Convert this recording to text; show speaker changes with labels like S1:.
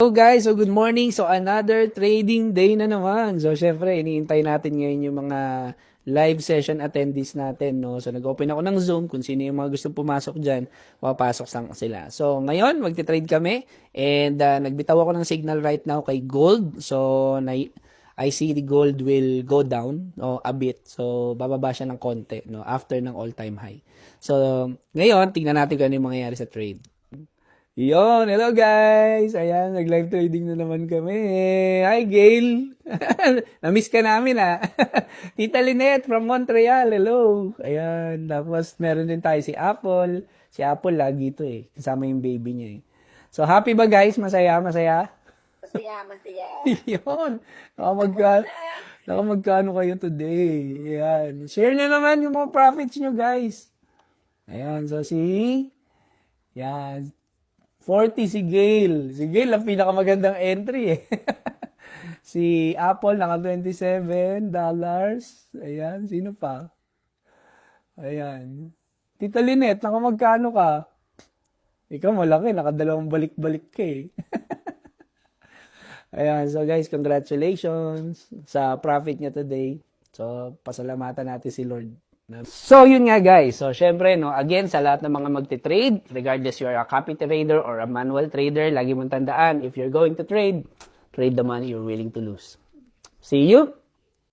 S1: So guys, so good morning. So another trading day na naman. So syempre, iniintay natin ngayon yung mga live session attendees natin, no? So nag-open ako ng Zoom kung sino yung mga gusto pumasok diyan, papasok sang sila. So ngayon, magte-trade kami and nagbitaw ako ng signal right now kay gold. So I see the gold will go down a bit. So bababa siya ng konti, no, after ng all-time high. So ngayon, tingnan natin kung ano yung mangyayari sa trade. Yon, hello guys! Ayan, nag-live trading na naman kami. Hi, Gail! Namiss ka namin Tita Lynette from Montreal, hello! Ayan, tapos meron din tayo si Apple. Si Apple lagi ito kasama yung baby niya So, happy ba guys? Masaya, masaya?
S2: Masaya, masaya.
S1: Yun! Nakamagkano kayo today? Ayan, share nyo naman yung mga profits nyo guys. Ayan, so yan, 40 si Gail. Si Gail ang pinakamagandang entry Si Apple naka $27. Ayan, sino pa? Ayan. Tita Lynette, naka magkano ka? Ikaw malaki, naka dalawang balik-balik ka Ayan, so guys, congratulations sa profit niya today. So, pasalamatan natin si Lord. So, yun nga guys. So, syempre, no, again, sa lahat ng mga magte-trade, regardless you're a copy trader or a manual trader, lagi mong tandaan, if you're going to trade, trade the money you're willing to lose. See you